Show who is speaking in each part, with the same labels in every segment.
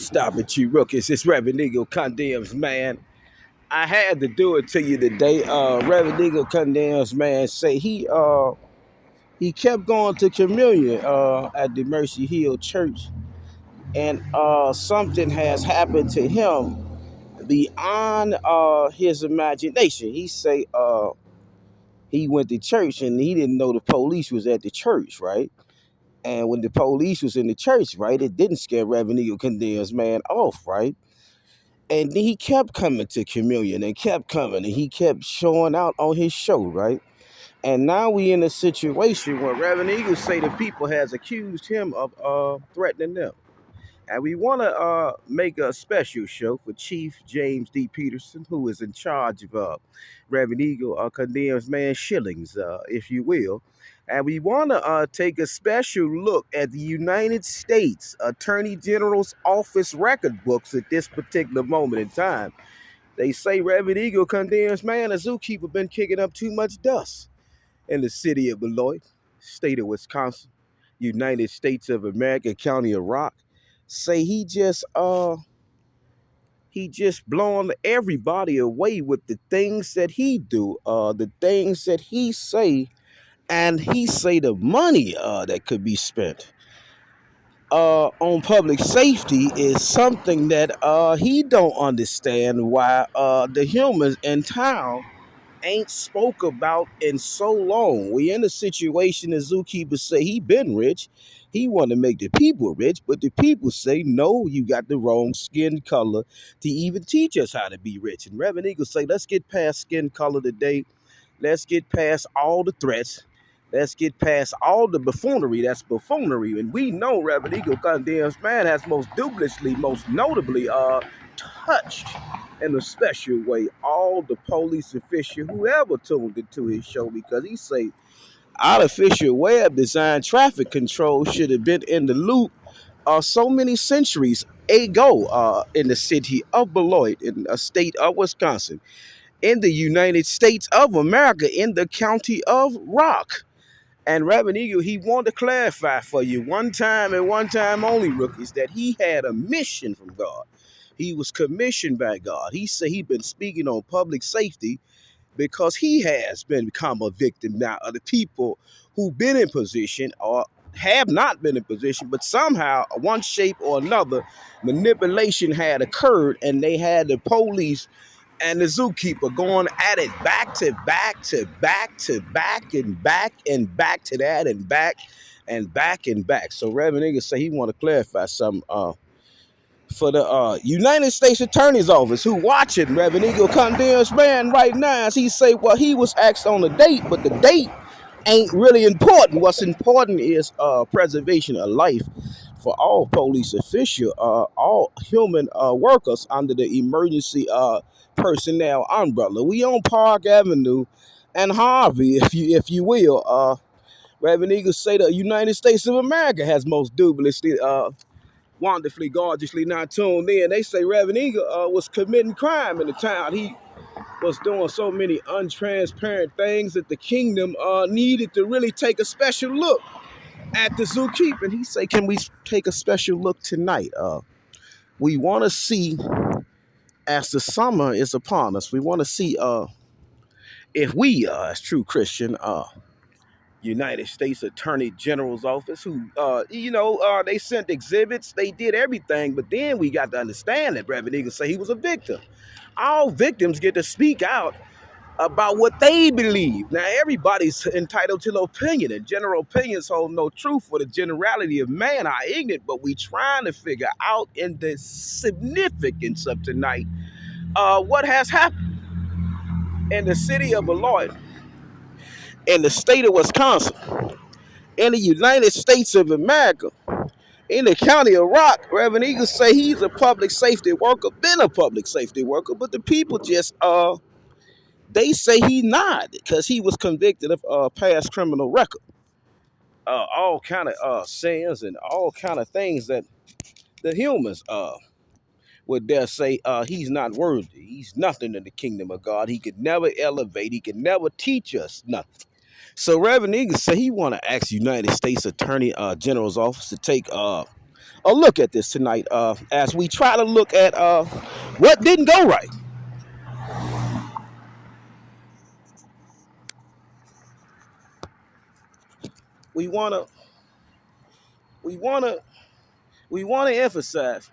Speaker 1: Stop it, you rookies. It's Reverend Eagle Condemns, man. I had to do it to you today. Reverend Eagle Condemns, man, say he kept going to communion at the Mercy Hill Church, and something has happened to him beyond his imagination. He say he went to church and he didn't know the police was at the church, right? And when the police was in the church, right, it didn't scare Reverend Eagle Condemns, man, off, right? And then he kept coming to communion and kept coming and he kept showing out on his show, right? And now we in a situation where Reverend Eagle say the people has accused him of threatening them. And we want to make a special show for Chief James D. Peterson, who is in charge of Reverend Eagle Condemns Man Shillings, if you will. And we want to take a special look at the United States Attorney General's office record books at this particular moment in time. They say Reverend Eagle Condemns Man, a zookeeper, been kicking up too much dust in the city of Beloit, state of Wisconsin, United States of America, county of Rock. Say he just blowing everybody away with the things that he do, the things that he say, and he say the money that could be spent on public safety is something that he don't understand why the humans in town ain't spoke about in so long. We in a situation as zookeepers say he been rich. He want to make the people rich, but the people say, no, you got the wrong skin color to even teach us how to be rich. And Reverend Eagle say, let's get past skin color today. Let's get past all the threats. Let's get past all the buffoonery. That's buffoonery. And we know Reverend Eagle Condemns Man has most dubiously, most notably touched in a special way all the police official whoever tuned into his show, because he say artificial web design traffic control should have been in the loop so many centuries ago in the city of Beloit, in the state of Wisconsin, in the United States of America, in the county of Rock. And Reverend Eagle, he wanted to clarify for you one time and one time only, rookies, that he had a mission from God. He was commissioned by God. He said he been speaking on public safety because he has been become a victim now of the people who've been in position or have not been in position, but somehow, one shape or another, manipulation had occurred and they had the police and the zookeeper going at it back to back to back to back and back and back to that and back and back and back. So Reverend Eagle say he want to clarify something for the United States Attorney's Office who watching Reverend Eagle Condemns Man right now. As he say, well, he was asked on the date, but the date ain't really important. What's important is preservation of life for all police officials, all human workers under the emergency personnel umbrella. We on Park Avenue and Harvey, if you will. Reverend Eagle say the United States of America has most dubiously, wonderfully, gorgeously not tuned in. They say Reverend Eagle was committing crime in the town. He was doing so many untransparent things that the kingdom needed to really take a special look at the zookeeper. And he say, can we take a special look tonight? We want to see, as the summer is upon us, we want to see if we, as true Christian, United States Attorney General's office, who, they sent exhibits, they did everything, but then we got to understand that Reverend Eagle say he was a victim. All victims get to speak out about what they believe. Now, everybody's entitled to an opinion, and general opinions hold no truth, for the generality of man are ignorant, but we trying to figure out in the significance of tonight what has happened in the city of Beloit, in the state of Wisconsin, in the United States of America, in the county of Rock. Reverend Eagle say he's a public safety worker, been a public safety worker, but the people just they say he not, because he was convicted of past criminal record, all kind of sins and all kind of things that the humans would dare say he's not worthy. He's nothing in the kingdom of God. He could never elevate. He could never teach us nothing. So Reverend Eagle said he want to ask United States Attorney General's office to take a look at this tonight as we try to look at what didn't go right. We wanna we wanna we wanna emphasize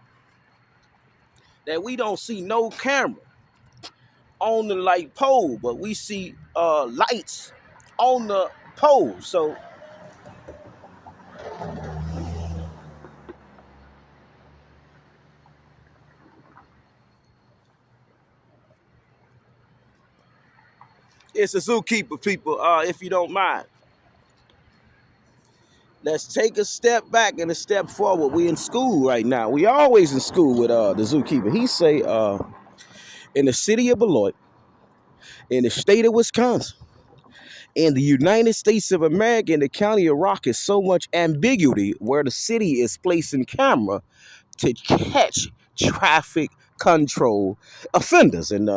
Speaker 1: that we don't see no camera on the light pole, but we see lights on the pole. So it's a zookeeper, people. If you don't mind, let's take a step back and a step forward. We in school right now. We always in school with the zookeeper. He say in the city of Beloit, in the state of Wisconsin, in the United States of America, in the county of Rock, is so much ambiguity where the city is placing camera to catch traffic control offenders. And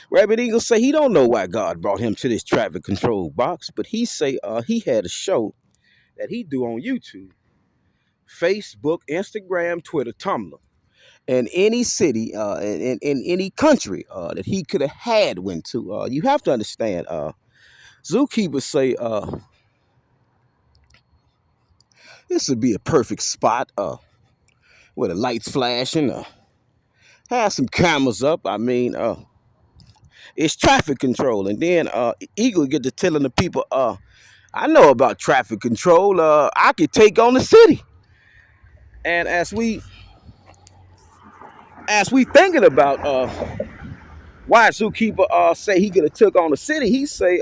Speaker 1: Rabbit Eagle say he don't know why God brought him to this traffic control box, but he say he had a show that he do on YouTube, Facebook, Instagram, Twitter, Tumblr, and any city in any country that he could have had went to. You have to understand. Zookeepers say this would be a perfect spot where the lights flashing, have some cameras up. I mean, it's traffic control, and then Eagle get to telling the people, I know about traffic control. I could take on the city. And as we thinking about why Zookeeper say he could have took on the city, he say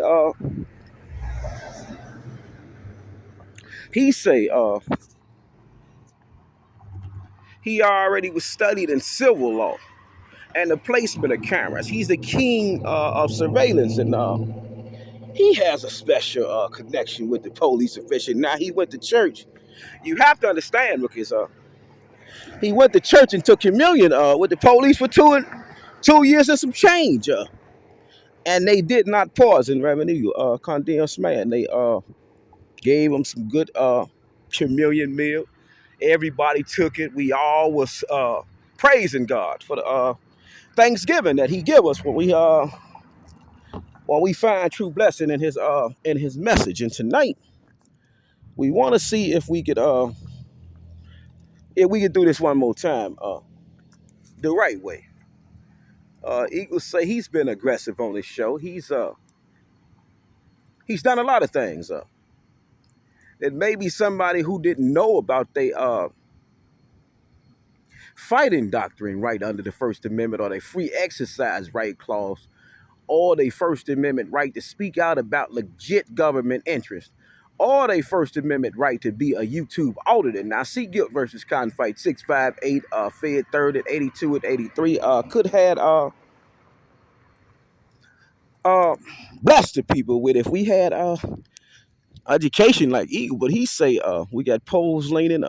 Speaker 1: he already was studied in civil law and the placement of cameras. He's the king of surveillance, and he has a special connection with the police official. Now he went to church. You have to understand, because he went to church and took communion with the police for 2 years and some change, and they did not pause in revenue. Condemns man, they gave him some good communion meal. Everybody took it. We all was praising God for the Thanksgiving that He give us when we find true blessing in His message. And tonight we want to see if we could do this one more time the right way. Eagle say he's been aggressive on this show. He's done a lot of things. That maybe somebody who didn't know about they fighting doctrine right under the First Amendment, or their free exercise right clause, or their First Amendment right to speak out about legit government interest, or their First Amendment right to be a YouTube auditor. Now, see Guilt versus Confight 658, Fed 3rd at 82 and 83, could had blessed the people with if we had education like Eagle. But he say we got poles leaning,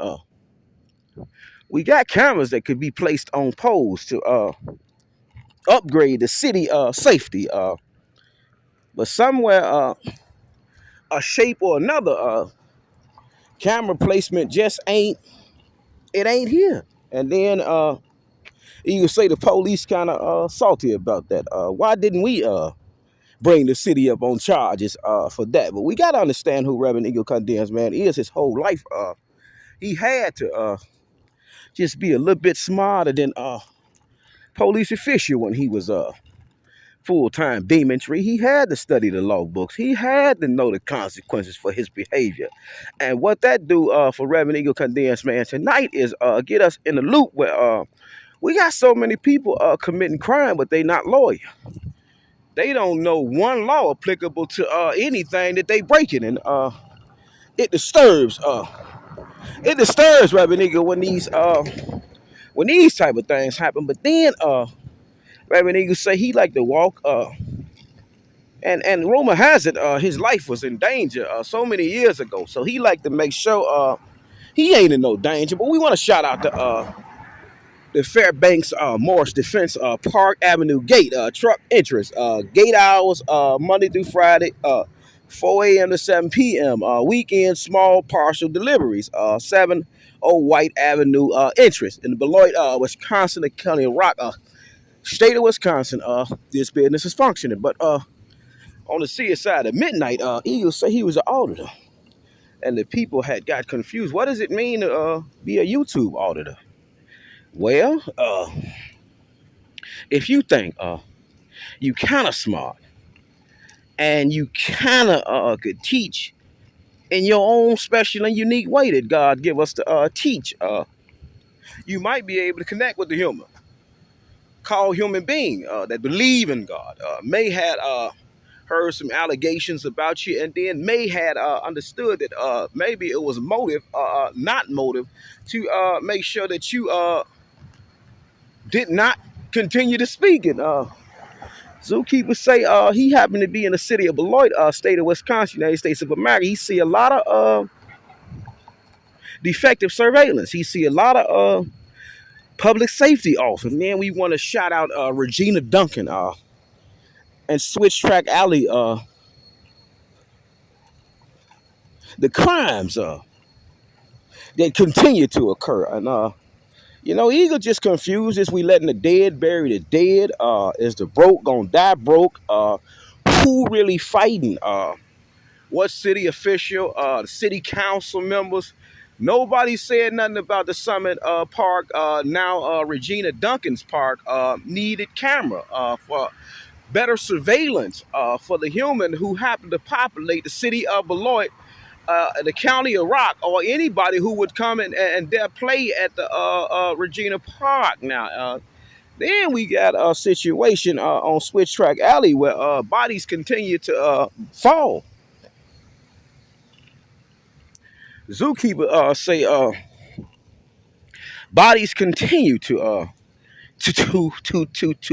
Speaker 1: we got cameras that could be placed on poles to upgrade the city safety. But somewhere a shape or another camera placement just ain't here. And then you can say the police kind of salty about that. Why didn't we bring the city up on charges for that? But we got to understand who Reverend Eagle Condemns man is. His whole life he had to just be a little bit smarter than police official when he was full-time demon tree. He had to study the law books. He had to know the consequences for his behavior. And what that do for Reverend Eagle Condemns man tonight is get us in the loop where we got so many people committing crime, but they not lawyers. They don't know one law applicable to anything that they breaking, and it disturbs Reverend Eagle when these type of things happen. But then Reverend Eagle say he like to walk and rumor has it his life was in danger so many years ago. So he like to make sure he ain't in no danger. But we want to shout out to the Fairbanks Morris Defense Park Avenue Gate truck interest. Gate hours Monday through Friday, 4 a.m. to 7 p.m. Weekend small partial deliveries, 7 Old White Avenue entrance in the Beloit, Wisconsin, the county of Rock, state of Wisconsin. This business is functioning, but on the sea side at midnight, Eagle said he was an auditor, and the people had got confused. What does it mean to be a YouTube auditor? Well, if you think you kind of smart and you kind of could teach in your own special and unique way that God give us to teach, you might be able to connect with the human, called human being that believe in God, may had heard some allegations about you, and then may had understood that maybe it was motive, not motive, to make sure that you did not continue to speak. And zookeepers say he happened to be in the city of Beloit, state of Wisconsin, United States of America. He see a lot of defective surveillance. He see a lot of public safety officers. Man, we want to shout out Regina Duncan and Switch Track Alley. The crimes that continue to occur. And Eagle just confused. Is we letting the dead bury the dead? Is the broke gonna die broke? Who really fighting? What city official? The city council members? Nobody said nothing about the Summit Park. Now Regina Duncan's park needed camera for better surveillance for the human who happened to populate the city of Beloit, the county of Rock, or anybody who would come and dare play at the Regina Park. Now, then we got a situation on Switch Track Alley where bodies continue to fall. Zookeeper say bodies continue to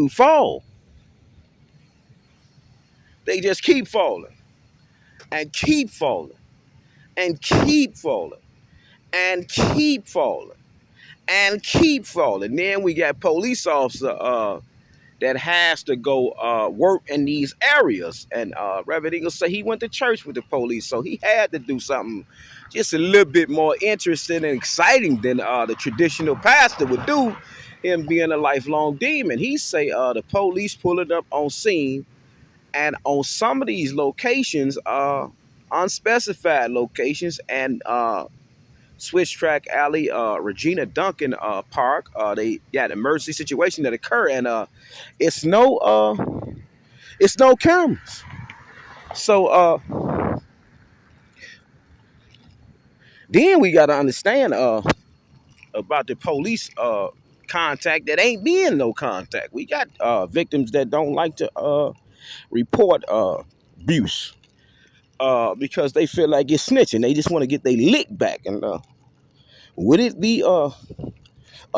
Speaker 1: fall. They just keep falling and keep falling and keep falling and keep falling and keep falling. Then we got police officer that has to go work in these areas. And Reverend Eagle said he went to church with the police, so he had to do something just a little bit more interesting and exciting than the traditional pastor would do, him being a lifelong demon. He say the police pulling up on scene, and on some of these locations, unspecified locations, and Switch Track Alley, Regina Duncan Park. They got an emergency situation that occur, and it's no cameras. So then we got to understand about the police contact that ain't being no contact. We got victims that don't like to report abuse because they feel like it's snitching. They just want to get their lick back. And would it be a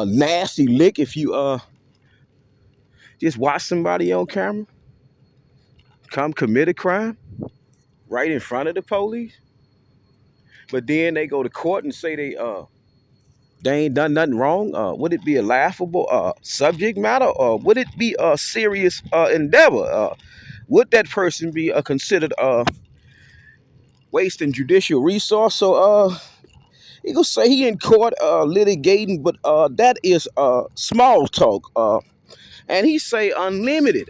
Speaker 1: nasty lick if you just watch somebody on camera come commit a crime right in front of the police, but then they go to court and say they ain't done nothing wrong? Would it be a laughable subject matter, or would it be a serious endeavor? Would that person be considered wasting judicial resource? So he gonna say he in court litigating, but that is small talk. And he say unlimited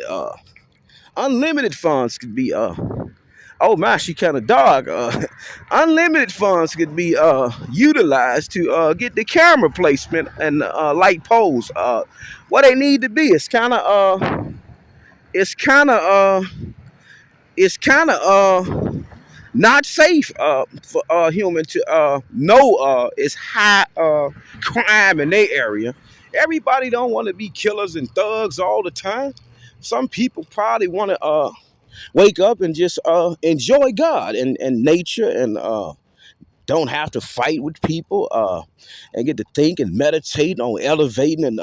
Speaker 1: funds could be oh my, she kind of dark. Unlimited funds could be utilized to get the camera placement and light poles what they need to be. It's kind of not safe for a human to know it's high crime in their area. Everybody don't want to be killers and thugs all the time. Some people probably want to wake up and just enjoy God and nature, and don't have to fight with people, and get to think and meditate on elevating and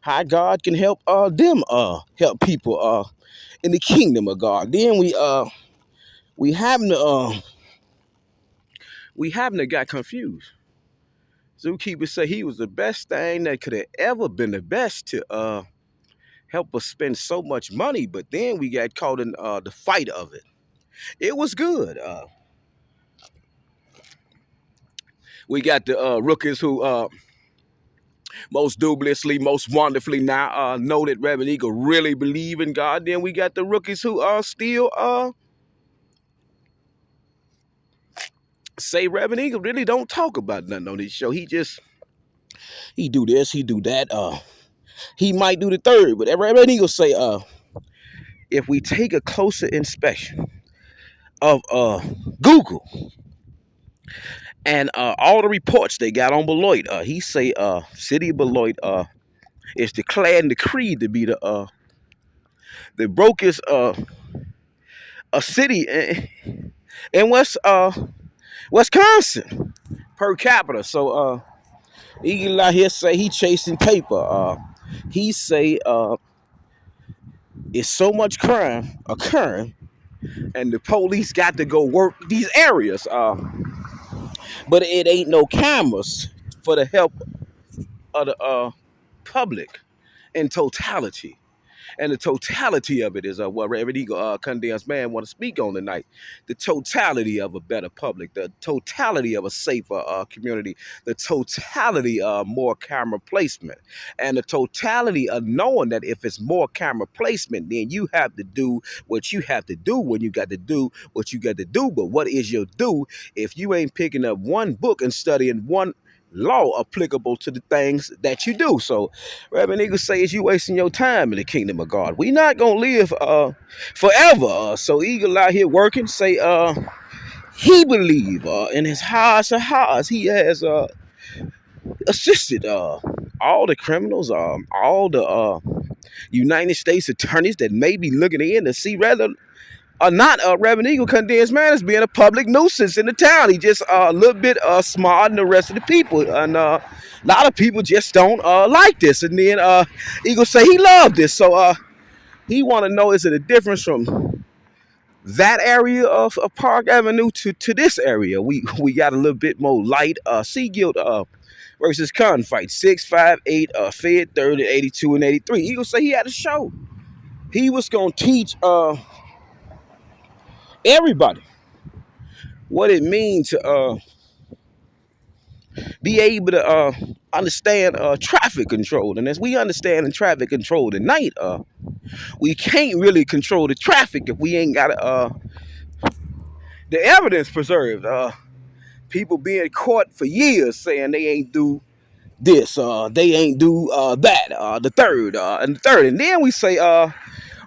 Speaker 1: how God can help them help people in the kingdom of God. Then we haven't got confused. Zookeeper said he was the best thing that could have ever been the best to help us spend so much money, but then we got caught in the fight of it. It was good. We got the rookies who most dubiously, most wonderfully now know that Reverend Eagle really believe in God. Then we got the rookies who still say Reverend Eagle really don't talk about nothing on this show. He do this, he do that. He might do the third, but Reverend Eagle say if we take a closer inspection of Google and all the reports they got on Beloit, he say city of Beloit is declared and decreed to be the brokest a city in Wisconsin per capita. So Eagle out here say he chasing paper. He say it's so much crime occurring, and the police got to go work these areas. But it ain't no cameras for the help of the public in totality. And the totality of it is what Reverend Eagle condemns man want to speak on tonight. The totality of a better public, the totality of a safer community, the totality of more camera placement, and the totality of knowing that if it's more camera placement, then you have to do what you have to do when you got to do what you got to do. But what is your do if you ain't picking up one book and studying one law applicable to the things that you do? So Reverend Eagle says you wasting your time in the kingdom of God. We not gonna live forever. So Eagle out here working, say he believe in his heart of hearts. He has assisted all the criminals, all the United States attorneys that may be looking in to see whether or not Reverend Eagle condemns man as being a public nuisance in the town. He just a little bit smarter than the rest of the people, and a lot of people just don't like this. And then Eagle say he loved this, so he want to know, is it a difference from that area of Park Avenue to this area? We got a little bit more light. Seagilt versus Confight 658 Fed 30 82 and 83. Eagle say he had a show. He was gonna teach everybody what it means to be able to understand traffic control. And as we understand in traffic control tonight, we can't really control the traffic if we ain't got the evidence preserved. People being caught for years saying they ain't do this, they ain't do that, the third, and the third. And then we say,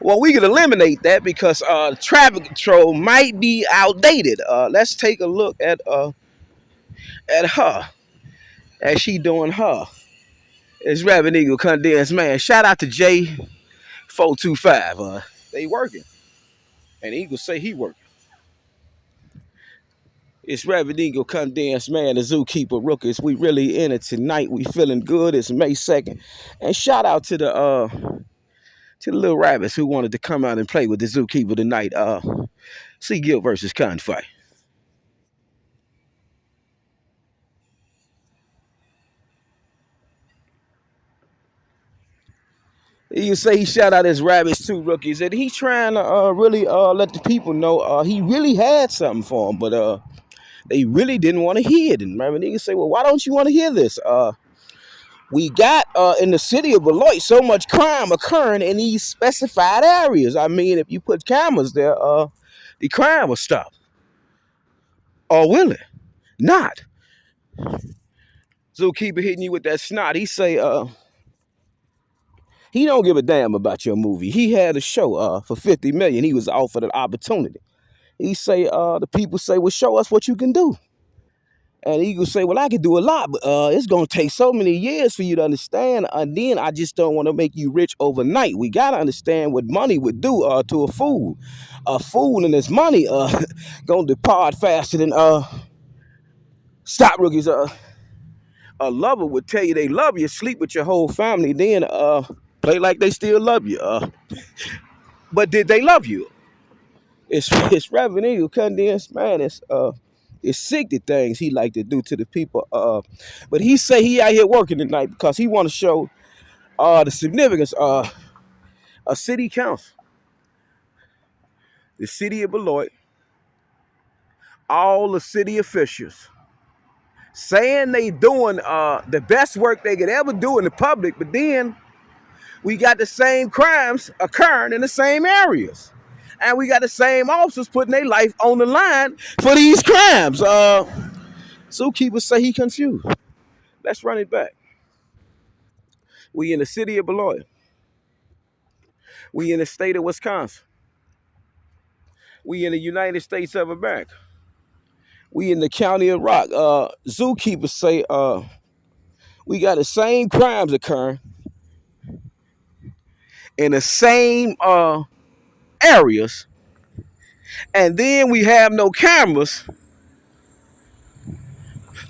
Speaker 1: well, we can eliminate that because traffic control might be outdated. Let's take a look at her as she doing her. It's Reverend Eagle condensed man. Shout out to J425. They working. And Eagle say he working. It's Reverend Eagle condensed man, the zookeeper rookies. We really in it tonight. We feeling good. It's May 2nd. And shout out to the little rabbits who wanted to come out and play with the zookeeper tonight. Seagilt versus Confight. You say he shout out his rabbits too, rookies, and he's trying to really let the people know he really had something for them, but they really didn't want to hear it. And Reverend Eagle say, well, why don't you want to hear this? We got in the city of Beloit so much crime occurring in these specified areas. I mean, if you put cameras there, the crime will stop. Or will it? Not. Zookeeper hitting you with that snot. He say, he don't give a damn about your movie. He had a show for 50 million. He was offered an opportunity. He say, the people say, well, show us what you can do. And Eagle say, well, I can do a lot, but it's going to take so many years for you to understand. And then I just don't want to make you rich overnight. We got to understand what money would do to a fool. A fool and his money going to depart faster than stop rookies. A lover would tell you they love you, sleep with your whole family, then play like they still love you. But did they love you? It's Reverend Eagle condensed man. It's sick the things he like to do to the people. But he say he out here working tonight because he want to show the significance of a city council, the city of Beloit, all the city officials, saying they doing the best work they could ever do in the public, but then we got the same crimes occurring in the same areas. And we got the same officers putting their life on the line for these crimes. Zookeeper say he confused. Let's run it back. We in the city of Beloit. We in the state of Wisconsin. We in the United States of America. We in the county of Rock. Zookeepers say we got the same crimes occurring in the same areas, and then we have no cameras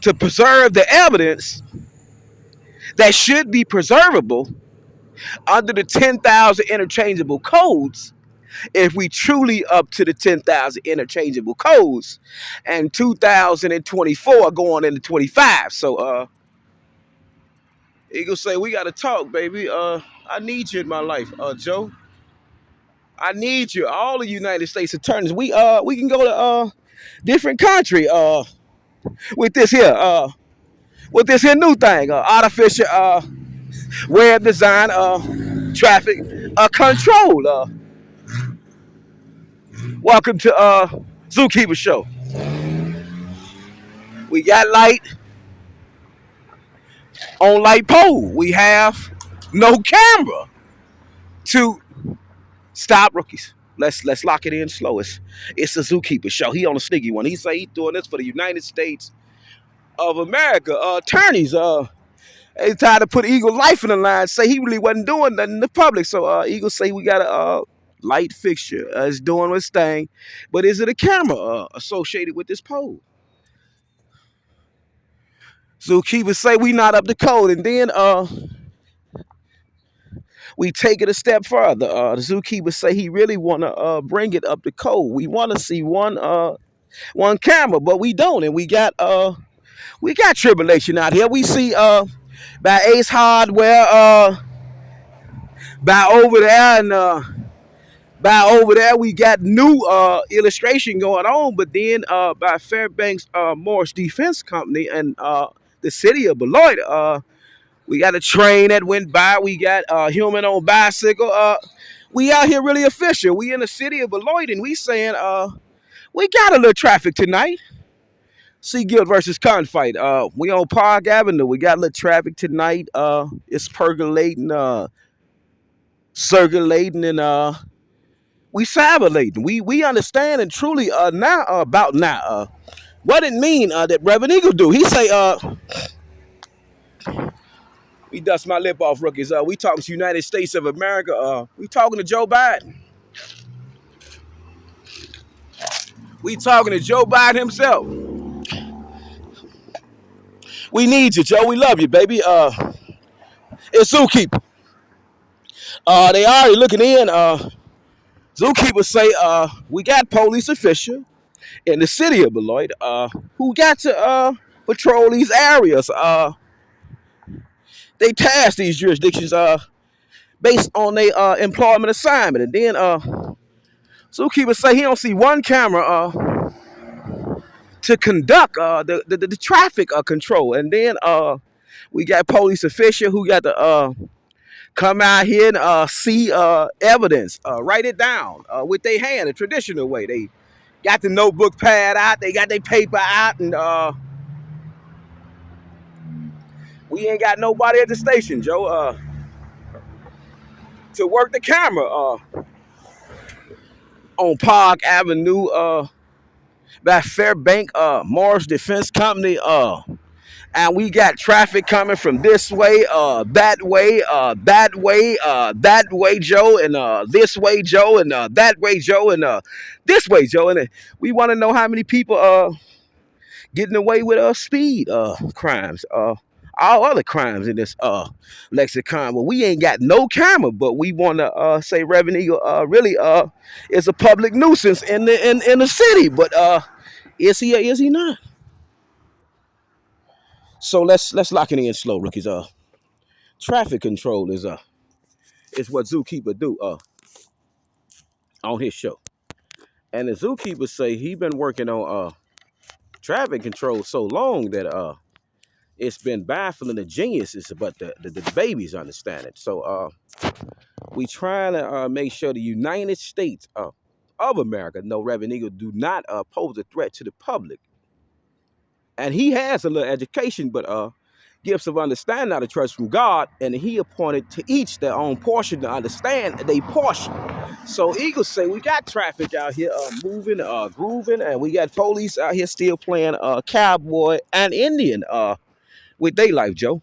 Speaker 1: to preserve the evidence that should be preservable under the 10,000 interchangeable codes. If we truly up to the 10,000 interchangeable codes, and 2024 going into 25. So Eagle say we gotta talk, baby. I need you in my life, Joe. I need you. All the United States attorneys. We can go to different country with this here new thing, artificial web design traffic control. Welcome to Zookeeper Show. We got light on light pole. We have no camera to stop rookies. Let's lock it in slow. It's a Zookeeper Show. He on a sneaky one. He say he doing this for the United States of America. Attorneys they tried to put Eagle life in the line. Say he really wasn't doing nothing in the public. So Eagle say we got a light fixture. It's doing its thing, but is it a camera associated with this pole? Zookeepers say we not up to code, and then we take it a step further. The zookeeper say he really want to bring it up to code. We want to see one camera, but we don't, and we got tribulation out here. We see by Ace Hardware by over there, and by over there we got new illustration going on. But then by Fairbanks Morris Defense Company and the city of Beloit, we got a train that went by. We got a human on bicycle. We out here really official. We in the city of Beloit, and we saying we got a little traffic tonight. Sea Guild versus Confight. We on Park Avenue. We got a little traffic tonight. It's percolating, circulating, and we salivating. We understand and truly now about now what it mean that Reverend Eagle do. He say we dust my lip off, rookies. We talking to United States of America. We talking to Joe Biden. We talking to Joe Biden himself. We need you, Joe. We love you, baby. It's Zookeeper. They already looking in. Zookeeper say we got police official in the city of Beloit who got to patrol these areas. They task these jurisdictions based on their employment assignment, and then Zookeeper say he don't see one camera to conduct the traffic control, and then we got police official who got to come out here and see evidence, write it down with their hand, a traditional way. They got the notebook pad out, they got their paper out, and we ain't got nobody at the station, Joe, to work the camera on Park Avenue by Fairbank Morris Defense Company. And we got traffic coming from this way, that way, that way, Joe, and this way, Joe, and that way, Joe, and this way, Joe. And we want to know how many people getting away with speed crimes, all other crimes in this lexicon. Well, we ain't got no camera, but we want to say Reverend Eagle really is a public nuisance in the city. But is he or is he not? So let's lock it in slow, rookies. Traffic control is what Zookeeper do on his show. And the Zookeeper say he been working on traffic control so long that it's been baffling the geniuses, but the babies understand it. So we trying to make sure the United States of America, no, Reverend Eagle, do not pose a threat to the public. And he has a little education, but gifts of understanding out of trust from God, and he appointed to each their own portion to understand they portion. So Eagle say we got traffic out here moving, grooving, and we got police out here still playing cowboy and Indian with their life, Joe.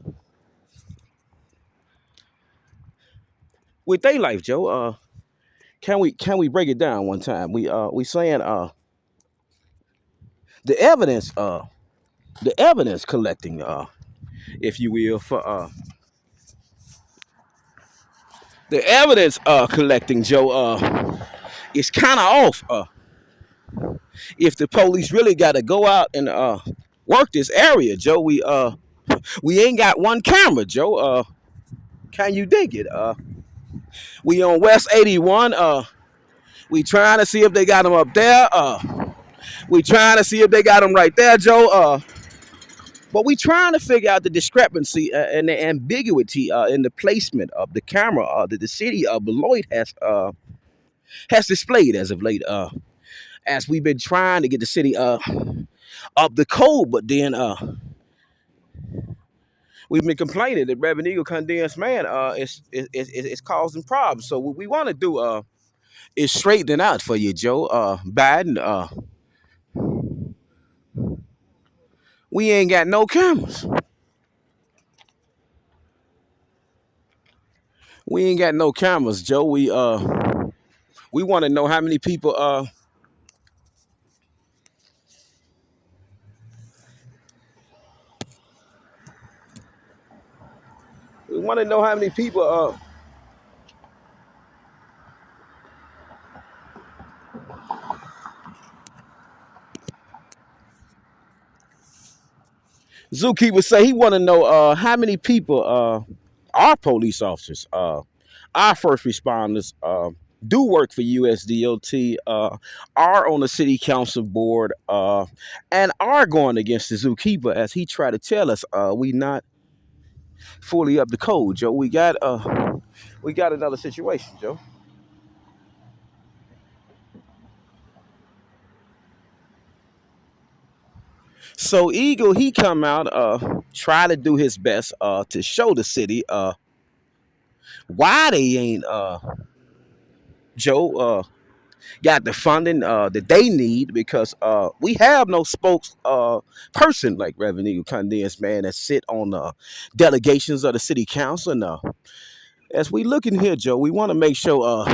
Speaker 1: With their life, Joe. Can we break it down one time? We saying the evidence collecting, if you will, for the evidence collecting, Joe, is kind of off. If the police really got to go out and work this area, Joe, we ain't got one camera, Joe. Can you dig it? We on West 81. We trying to see if they got them up there. We trying to see if they got them right there, Joe. But we trying to figure out the discrepancy and the ambiguity in the placement of the camera that the city of Beloit has displayed as of late. As we've been trying to get the city up the code, but then we've been complaining that Reverend Eagle condensed man is causing problems. So what we want to do is straighten it out for you, Joe. Biden, we ain't got no cameras. We ain't got no cameras, Joe. We want to know how many people we want to know how many people Zookeeper say he want to know how many people our police officers, our first responders, do work for USDOT, are on the city council board, and are going against the zookeeper as he tried to tell us we not fully up the code, Joe. We got another situation, Joe. So Eagle, he come out, try to do his best to show the city why they ain't Joe got the funding that they need, because we have no spokes person like Reverend Eagle Condensed man that sit on delegations of the city council. And as we look in here, Joe, we want to make sure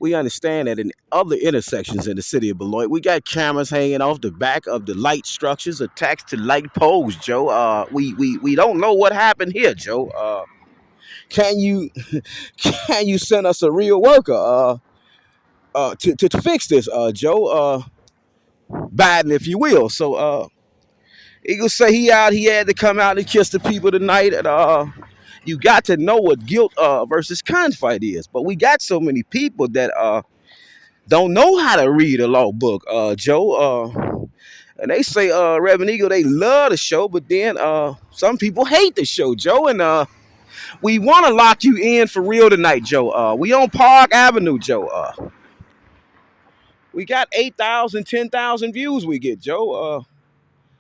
Speaker 1: we understand that in other intersections in the city of Beloit, we got cameras hanging off the back of the light structures attached to light poles, Joe. We don't know what happened here, Joe. Can you can you send us a real worker to fix this, Joe? Biden, if you will. So Eagle say he had to come out and kiss the people tonight. And you got to know what guilt versus conflict is. But we got so many people that don't know how to read a law book, Joe. And they say, Reverend Eagle, they love the show, but then some people hate the show, Joe. And we want to lock you in for real tonight, Joe. We on Park Avenue, Joe. We got 8,000, 10,000 views we get, Joe.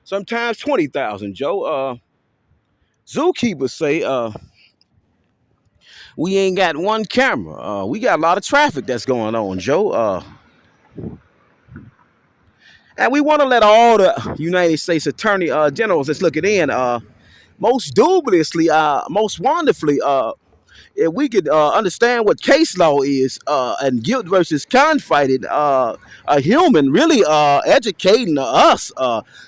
Speaker 1: Sometimes 20,000, Joe. Zookeepers say we ain't got one camera. We got a lot of traffic that's going on, Joe. And we want to let all the United States Attorney Generals that's looking in, most dubiously, most wonderfully, if we could understand what case law is and guilt versus confided, a human really educating us.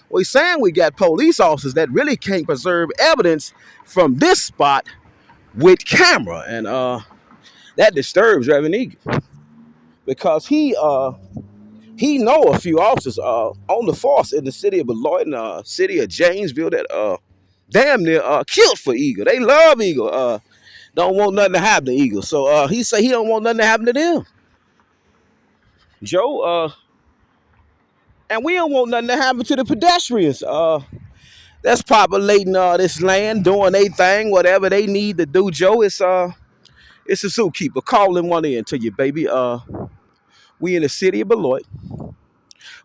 Speaker 1: We're saying we got police officers that really can't preserve evidence from this spot with camera, and that disturbs Reverend Eagle because he know a few officers on the force in the city of Beloit and city of Janesville that damn near killed for Eagle. They love Eagle. Don't want nothing to happen to Eagle. So he say he don't want nothing to happen to them. Joe, and we don't want nothing to happen to the pedestrians that's populating this land, doing their thing, whatever they need to do, Joe. It's a zookeeper calling one in to you, baby. We in the city of Beloit.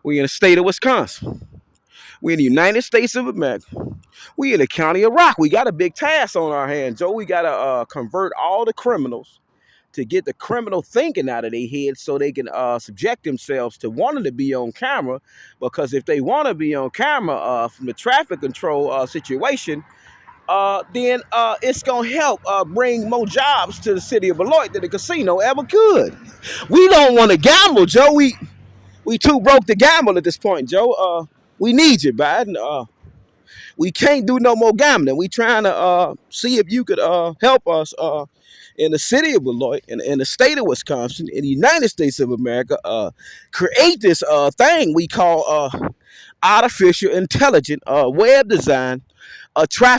Speaker 1: We in the state of Wisconsin. We in the United States of America. We in the county of Rock. We got a big task on our hands, Joe. We gotta convert all the criminals to get the criminal thinking out of their heads so they can subject themselves to wanting to be on camera. Because if they want to be on camera from the traffic control situation, then it's going to help bring more jobs to the city of Beloit than the casino ever could. We don't want to gamble, Joe. We too broke to gamble at this point, Joe. We need you, Biden. We can't do no more gambling. We trying to see if you could help us in the city of Beloit, in the state of Wisconsin, in the United States of America, create this thing we call artificial intelligent web design, traffic